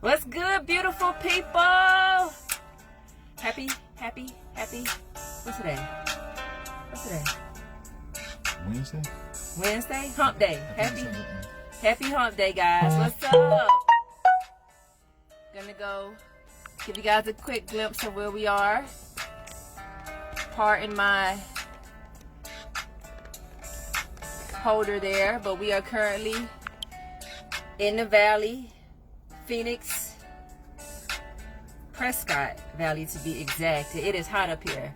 What's good, beautiful people? Happy. What's today? Wednesday? Hump day. Happy hump day, guys. What's up? Gonna go give you guys a quick glimpse of where we are. Pardon my holder there, but we are currently in the valley, Phoenix, Prescott Valley to be exact. It is hot up here.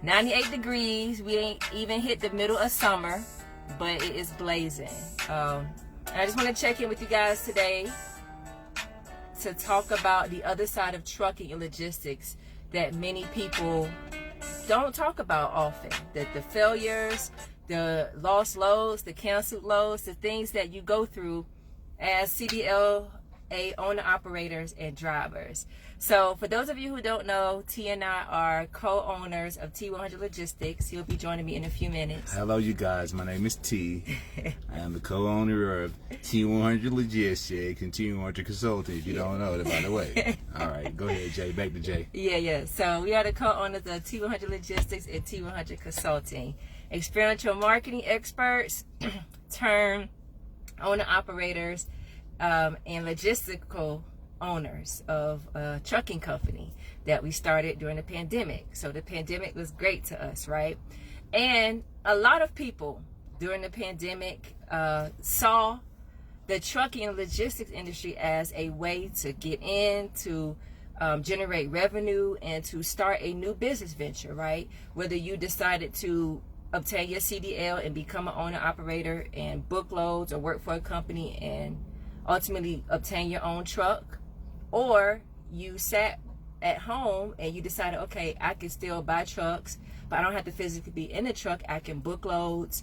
98 degrees. We ain't even hit the middle of summer, but it is blazing. And I just want to check in with you guys today to talk about the other side of trucking and logistics that many people don't talk about often. That the failures, the lost loads, the canceled loads, the things that you go through as CDL-A owner-operators and drivers. So for those of you who don't know, T and I are co-owners of T100 Logistics. He'll be joining me in a few minutes. Hello, you guys. My name is T. I am the co-owner of T100 Logistics and T100 Consulting, if you don't know it, by the way. All right, go ahead, Jay. Back to Jay. Yeah. So we are the co-owners of T100 Logistics and T100 Consulting. Experiential marketing experts, turn owner-operators, and logistical owners of a trucking company that we started during the pandemic. So the pandemic was great to us, right? And a lot of people during the pandemic saw the trucking and logistics industry as a way to get in, to generate revenue, and to start a new business venture, right? Whether you decided to obtain your CDL and become an owner operator and book loads or work for a company and ultimately obtain your own truck, or you sat at home and you decided, okay, I can still buy trucks, but I don't have to physically be in the truck. I can book loads,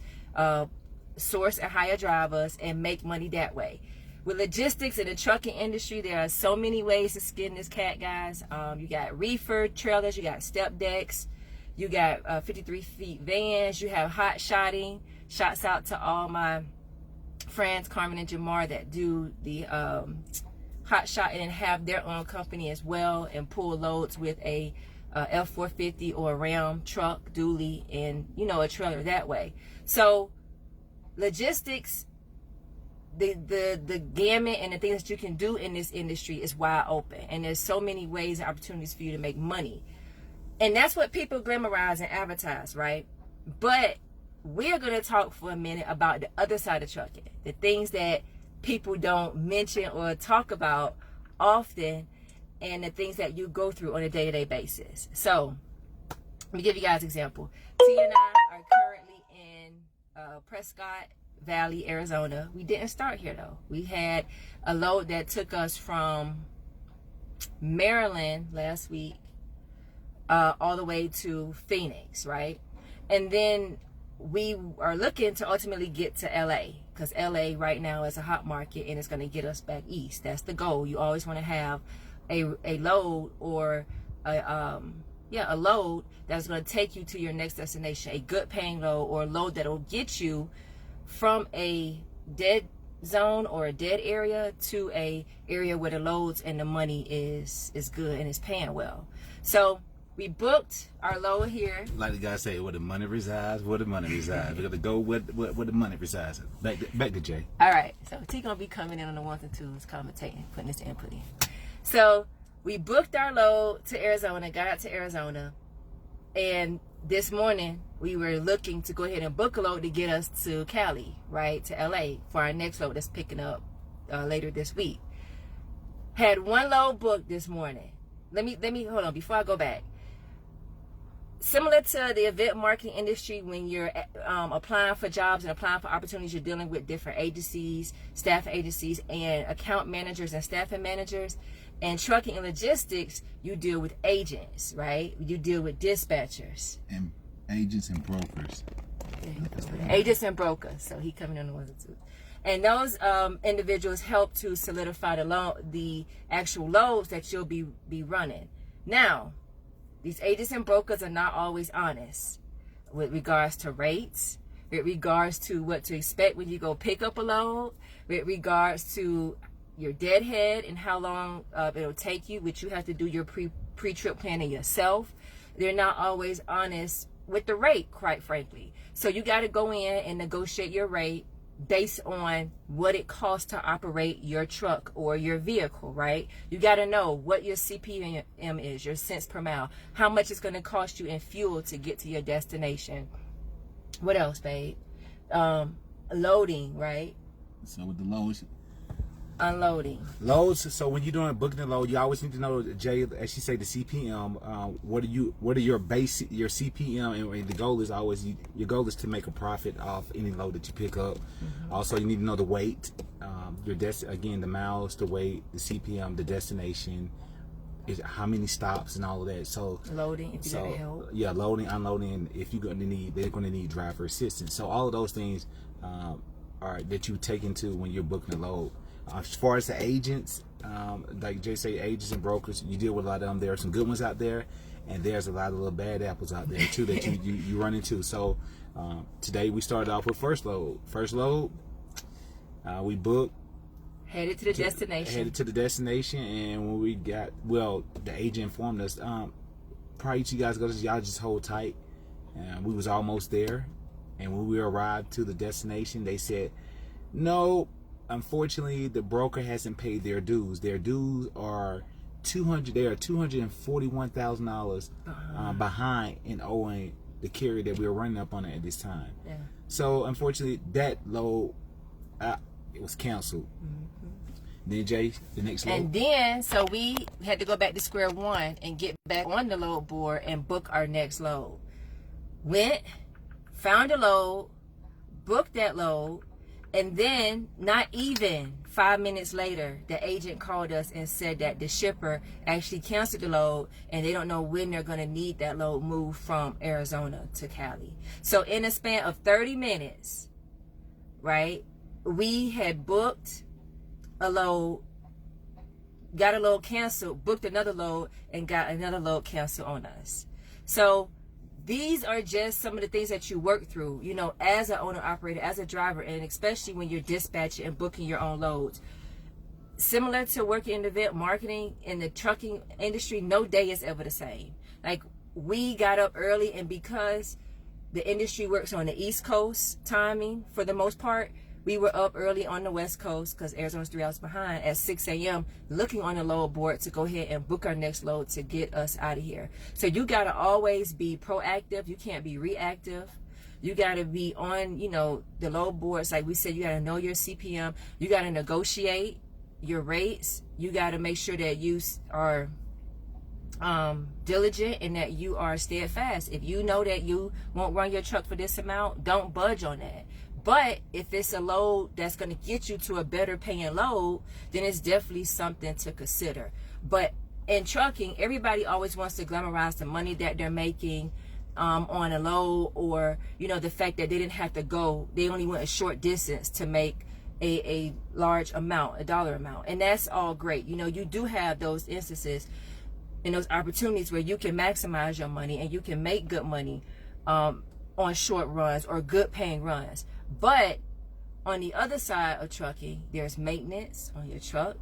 source and hire drivers, and make money that way. With logistics in the trucking industry, there are so many ways to skin this cat, guys. You got reefer trailers, you got step decks, you got 53 feet vans, you have hot shotting. Shouts out to all my friends, Carmen and Jamar, that do the hot shotting and have their own company as well and pull loads with a F450 or a Ram truck, dually, and a trailer that way. So logistics, the gamut and the things that you can do in this industry is wide open, and there's so many ways and opportunities for you to make money. And that's what people glamorize and advertise, right? But we're going to talk for a minute about the other side of trucking, the things that people don't mention or talk about often, and the things that you go through on a day-to-day basis. So let me give you guys an example. T and I are currently in Prescott Valley, Arizona. We didn't start here though. We had a load that took us from Maryland last week all the way to Phoenix, right? And then we are looking to ultimately get to LA, because LA right now is a hot market and it's going to get us back east. That's the goal. You always want to have a load or a load that's going to take you to your next destination, a good paying load, or a load that will get you from a dead zone or a dead area to a area where the loads and the money is good and is paying well. So we booked our load here. Like the guy say, where the money resides, where the money resides. We got to go where the money resides. Back to Jay. All right. So T gonna be coming in on the ones and twos, commentating, putting this input in. So we booked our load to Arizona, got out to Arizona, and this morning we were looking to go ahead and book a load to get us to Cali, right, to LA for our next load that's picking up later this week. Had one load booked this morning. Let me hold on before I go back. Similar to the event marketing industry, when you're applying for jobs and applying for opportunities, you're dealing with different agencies, staff agencies, and account managers and staffing managers. And trucking and logistics, you deal with agents, right? You deal with dispatchers. And agents and brokers. Agents and brokers. So he coming on the ones and twos. And those individuals help to solidify the actual loads that you'll be running. Now, these agents and brokers are not always honest with regards to rates, with regards to what to expect when you go pick up a load, with regards to your deadhead and how long it'll take you, which you have to do your pre-trip planning yourself. They're not always honest with the rate, quite frankly. So you got to go in and negotiate your rate based on what it costs to operate your truck or your vehicle, right? You got to know what your CPM is, your cents per mile, how much it's going to cost you in fuel to get to your destination. What else, babe? Loading, right? So with the loads, unloading. Loads. So when you're doing booking and load, you always need to know, Jay, as she say, the CPM. What are your base, your CPM, and the goal is always your goal is to make a profit off any load that you pick up. Mm-hmm. Also, you need to know the weight, again, the miles, the weight, the CPM, the destination, is how many stops and all of that. So loading, if you gotta help. Yeah, loading, unloading. If they're going to need driver assistance. So all of those things are that you take into when you're booking a load. As far as the agents, like Jay say, agents and brokers, you deal with a lot of them. There are some good ones out there, and there's a lot of little bad apples out there too that you run into. So today we started off with first load. First load, we booked. Headed to the destination. And when we got, the agent informed us, prior to you guys go, y'all just hold tight. We was almost there, and when we arrived to the destination, they said, no. Unfortunately, the broker hasn't paid their dues. Their dues are $241,000 behind in owing the carrier that we were running up on at this time. Yeah. So unfortunately, that load it was canceled. Mm-hmm. Then Jay, the next load. And then so we had to go back to square one and get back on the load board and book our next load. Went, found a load, booked that load. And then, not even 5 minutes later, the agent called us and said that the shipper actually canceled the load and they don't know when they're going to need that load moved from Arizona to Cali. So in a span of 30 minutes, right, we had booked a load, got a load canceled, booked another load, and got another load canceled on us. So these are just some of the things that you work through, as an owner-operator, as a driver, and especially when you're dispatching and booking your own loads. Similar to working in event marketing in the trucking industry, no day is ever the same. Like, we got up early, and because the industry works on the East Coast timing for the most part, we were up early on the West Coast, because Arizona's 3 hours behind, at 6 a.m. looking on the load board to go ahead and book our next load to get us out of here. So you got to always be proactive. You can't be reactive. You got to be on, the load boards. Like we said, you got to know your CPM. You got to negotiate your rates. You got to make sure that you are diligent and that you are steadfast. If you know that you won't run your truck for this amount, don't budge on that. But if it's a load that's going to get you to a better paying load, then it's definitely something to consider. But in trucking, everybody always wants to glamorize the money that they're making on a load, or, the fact that they didn't have to go. They only went a short distance to make a large amount, a dollar amount. And that's all great. You do have those instances and those opportunities where you can maximize your money and you can make good money on short runs or good paying runs. But on the other side of trucking, there's maintenance on your truck.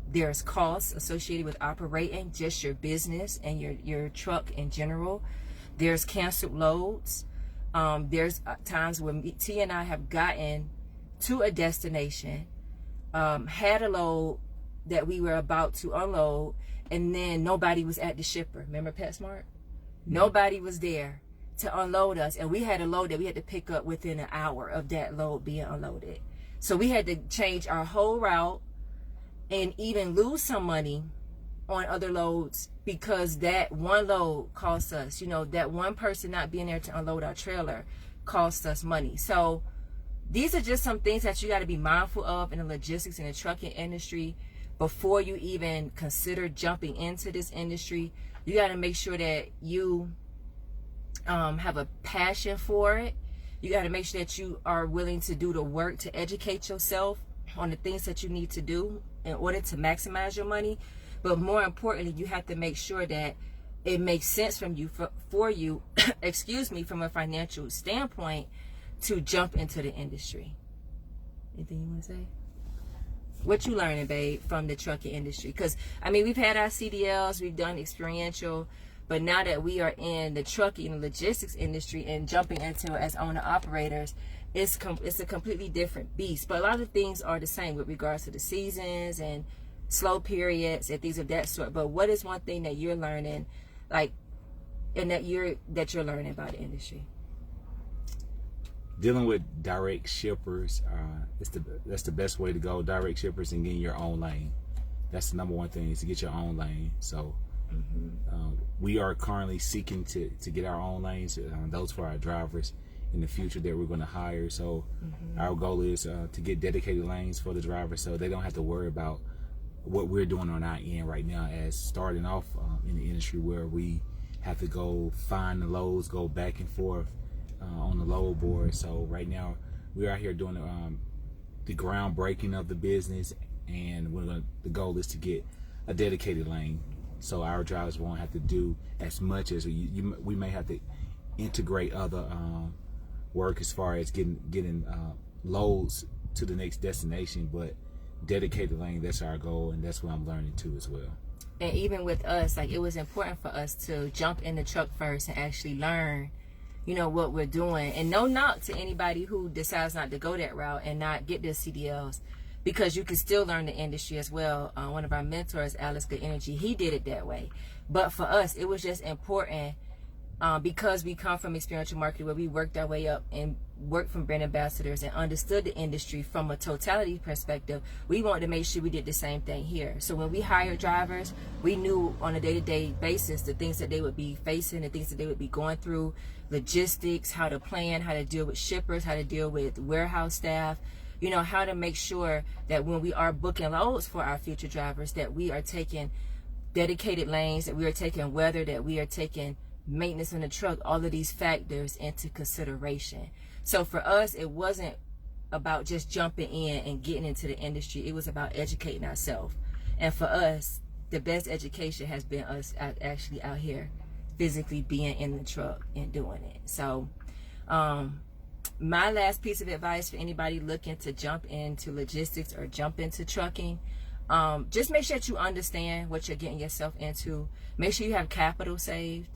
There's costs associated with operating just your business and your truck in general. There's canceled loads. There's times when T and I have gotten to a destination, had a load that we were about to unload, and then nobody was at the shipper. Remember PetSmart? Mm-hmm. Nobody was there to unload us, and we had a load that we had to pick up within an hour of that load being unloaded. So we had to change our whole route and even lose some money on other loads because that one load cost us, that one person not being there to unload our trailer cost us money. So these are just some things that you got to be mindful of in the logistics and the trucking industry before you even consider jumping into this industry. You got to make sure that you have a passion for it. You got to make sure that you are willing to do the work to educate yourself on the things that you need to do in order to maximize your money. But more importantly, you have to make sure that it makes sense for you, from a financial standpoint to jump into the industry. Anything you want to say? What you learning, babe, from the trucking industry? Because, I mean, we've had our CDLs, we've done experiential, but now that we are in the trucking and logistics industry and jumping into it as owner-operators, it's a completely different beast. But a lot of things are the same with regards to the seasons and slow periods and things of that sort. But what is one thing that you're learning, like, and that you're learning about the industry? Dealing with direct shippers, that's the best way to go. Direct shippers and getting your own lane. That's the number one thing, is to get your own lane. So we are currently seeking to get our own lanes, those for our drivers in the future that we're going to hire. So our goal is to get dedicated lanes for the drivers, so they don't have to worry about what we're doing on our end right now, as starting off in the industry where we have to go find the loads, go back and forth on the load board. So right now we're out here doing the groundbreaking of the business, and the goal is to get a dedicated lane, so our drivers won't have to do as much as we may have to integrate other work as far as getting loads to the next destination. But dedicated lane, that's our goal, and that's what I'm learning too as well. And even with us, like, it was important for us to jump in the truck first and actually learn, you know, what we're doing. And no knock to anybody who decides not to go that route and not get their CDLs, because you can still learn the industry as well. One of our mentors, Alex Good Energy, he did it that way. But for us, it was just important because we come from experiential marketing, where we worked our way up and worked from brand ambassadors and understood the industry from a totality perspective. We wanted to make sure we did the same thing here. So when we hired drivers, we knew on a day-to-day basis the things that they would be facing, the things that they would be going through, logistics, how to plan, how to deal with shippers, how to deal with warehouse staff, you know, how to make sure that when we are booking loads for our future drivers, that we are taking dedicated lanes, that we are taking weather, that we are taking maintenance on the truck, all of these factors into consideration. So for us, it wasn't about just jumping in and getting into the industry. It was about educating ourselves. And for us, the best education has been us actually out here physically being in the truck and doing it. So my last piece of advice for anybody looking to jump into logistics or jump into trucking, just make sure that you understand what you're getting yourself into. Make sure you have capital saved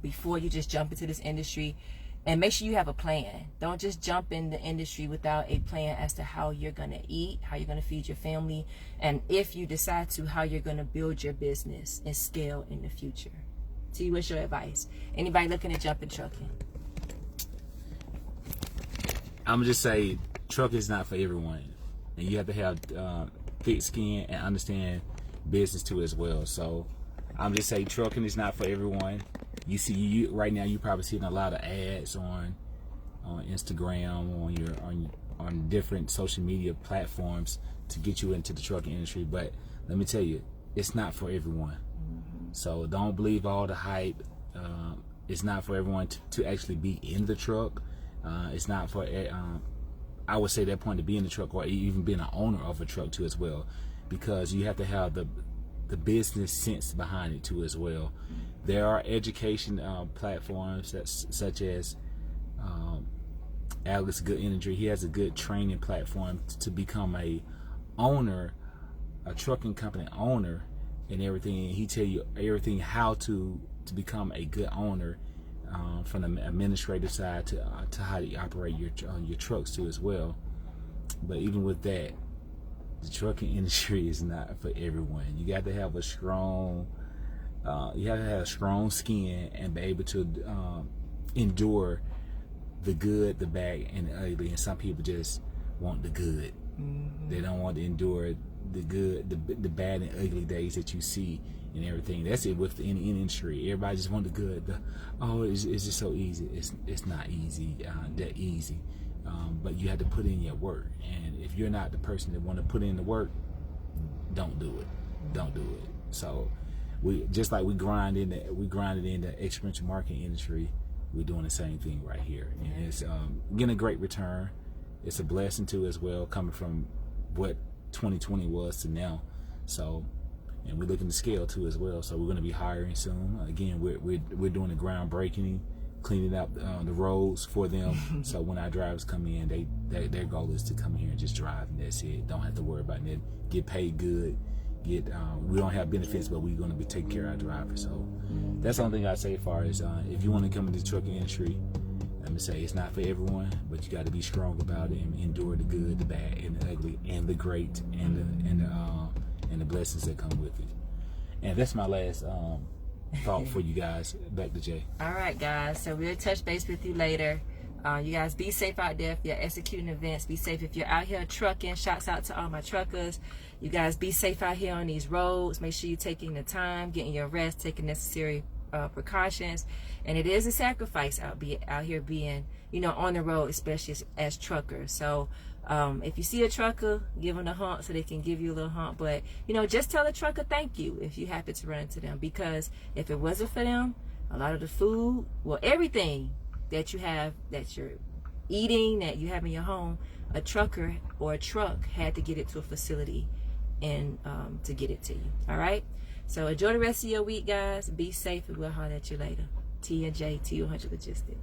before you just jump into this industry, and make sure you have a plan. Don't just jump in the industry without a plan as to how you're going to eat, how you're going to feed your family, and if you decide to, how you're going to build your business and scale in the future. T, what's your advice? Anybody looking to jump in trucking? I'm gonna just say, trucking is not for everyone, and you have to have thick skin and understand business too as well. So I'm just saying, trucking is not for everyone. You see, right now, you probably seeing a lot of ads on Instagram, on different social media platforms to get you into the trucking industry. But let me tell you, it's not for everyone. So don't believe all the hype. It's not for everyone to actually be in the truck. It's not for, I would say, that point to be in the truck, or even being an owner of a truck too as well, because you have to have the business sense behind it too as well. There are education platforms such as Alex Good Energy. He has a good training platform to become a trucking company owner and everything. And he tell you everything how to become a good owner, from the administrative side to how you operate your trucks too as well. But even with that, the trucking industry is not for everyone. You got to have a strong skin and be able to endure the good, the bad, and the ugly. And some people just want the good. They don't want to endure the good, the bad and ugly days that you see and everything. That's it with any industry. Everybody just want the good. It's just so easy. It's not easy, that easy. But you have to put in your work. And if you're not the person that want to put in the work, don't do it. Don't do it. So we grinded in the experiential marketing industry. We're doing the same thing right here, and it's getting a great return. It's a blessing too as well, coming from what 2020 was to now. So, and we're looking to scale too as well. So we're going to be hiring soon. Again, we're doing the groundbreaking cleaning up the roads for them. So when our drivers come in, their goal is to come here and just drive, and that's it. Don't have to worry about it. Get paid good. We don't have benefits, but we're going to be taking care of our drivers. So that's the only thing I say as far as if you want to come into the trucking industry. Let me say it's not for everyone, but you got to be strong about it and endure the good, the bad, and the ugly, and the great, and the blessings that come with it. And that's my last thought for you guys. Back to Jay. All right, guys. So we'll touch base with you later. You guys be safe out there if you're executing events. Be safe if you're out here trucking. Shouts out to all my truckers. You guys be safe out here on these roads. Make sure you're taking the time, getting your rest, taking necessary precautions. And it is a sacrifice out here being, on the road, especially as truckers. So if you see a trucker, give them a honk so they can give you a little honk. But, just tell the trucker thank you if you happen to run into them. Because if it wasn't for them, a lot of the food, everything that you have, that you're eating, that you have in your home, a trucker or a truck had to get it to a facility and to get it to you. All right? So enjoy the rest of your week, guys. Be safe, and we'll holler at you later. T and J, T100 Logistics.